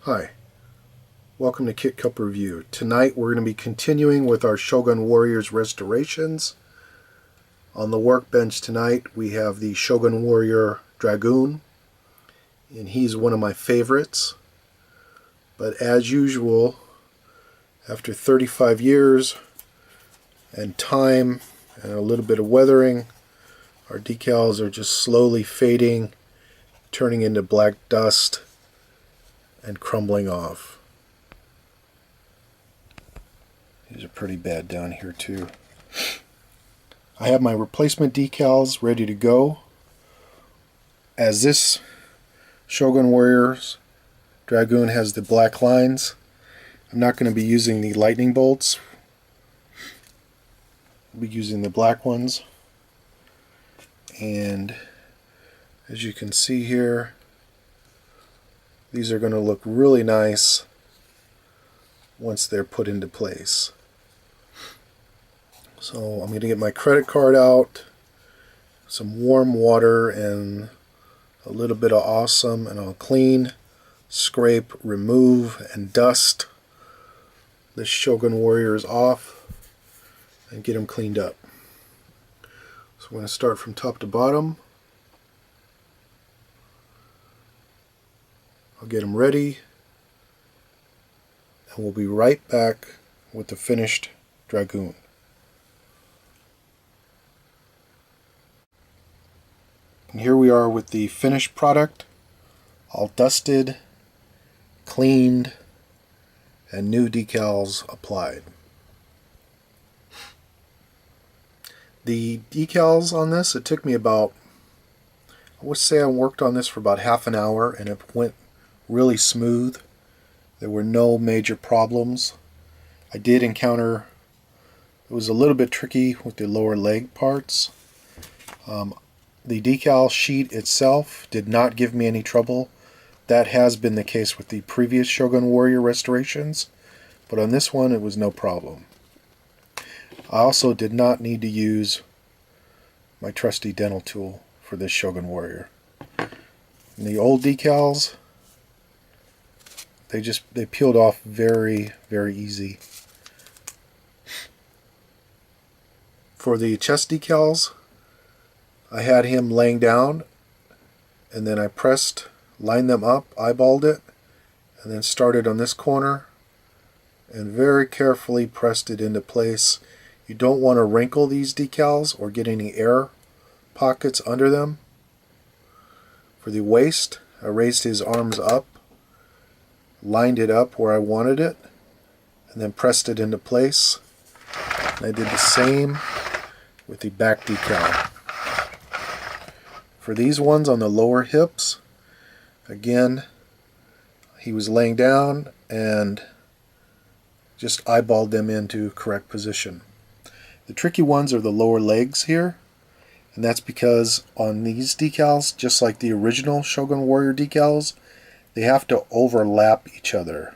Hi, welcome to Kit Cup Review. Tonight we're going to be continuing with our Shogun Warriors restorations. On the workbench tonight we have the Shogun Warrior Dragoon, and he's one of my favorites. But as usual, after 35 years and time and a little bit of weathering, our decals are just slowly fading, turning into black dust and crumbling off. These are pretty bad down here too. I have my replacement decals ready to go. As this Shogun Warriors Dragoon has the black lines, I'm not going to be using the lightning bolts. I'll be using the black ones. And as you can see here, these are going to look really nice once they're put into place. So I'm going to get my credit card out, some warm water, and a little bit of awesome, and I'll clean, scrape, remove, and dust the Shogun Warriors off and get them cleaned up. So I'm going to start from top to bottom. I'll get them ready, and we'll be right back with the finished Dragoon. And here we are with the finished product, all dusted, cleaned, and new decals applied. The decals on this, it took me about, I would say I worked on this for about half an hour, and it went really smooth. There were no major problems. I did encounter, it was a little bit tricky with the lower leg parts. The decal sheet itself did not give me any trouble. That has been the case with the previous Shogun Warrior restorations, but on this one it was no problem. I also did not need to use my trusty dental tool for this Shogun Warrior. And the old decals, they peeled off very, very easy. For the chest decals, I had him laying down, and then I lined them up, eyeballed it, and then started on this corner and very carefully pressed it into place. You don't want to wrinkle these decals or get any air pockets under them. For the waist, I raised his arms up, lined it up where I wanted it, and then pressed it into place. And I did the same with the back decal. For these ones on the lower hips, again, he was laying down and just eyeballed them into correct position. The tricky ones are the lower legs here, and that's because on these decals, just like the original Shogun Warrior decals, they have to overlap each other.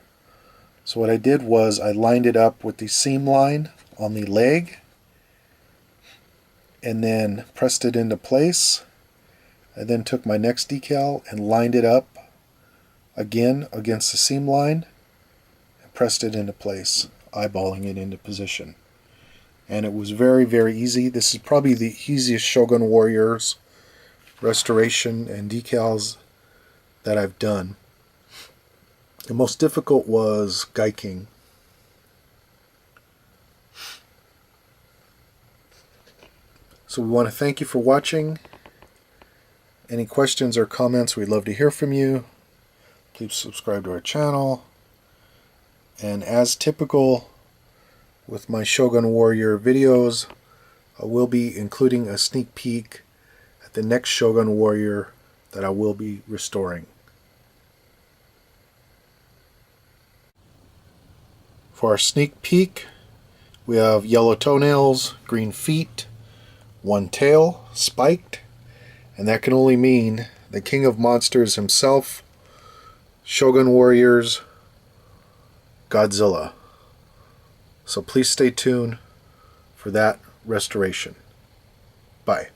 So what I did was I lined it up with the seam line on the leg and then pressed it into place. I then took my next decal and lined it up again against the seam line and pressed it into place, eyeballing it into position. And it was very, very easy. This is probably the easiest Shogun Warriors restoration and decals that I've done. The most difficult was Gaiking. So we want to thank you for watching. Any questions or comments, we'd love to hear from you. Please subscribe to our channel. And as typical with my Shogun Warrior videos, I will be including a sneak peek at the next Shogun Warrior that I will be restoring. For our sneak peek, we have yellow toenails, green feet, one tail, spiked, and that can only mean the King of Monsters himself, Shogun Warriors, Godzilla. So please stay tuned for that restoration. Bye.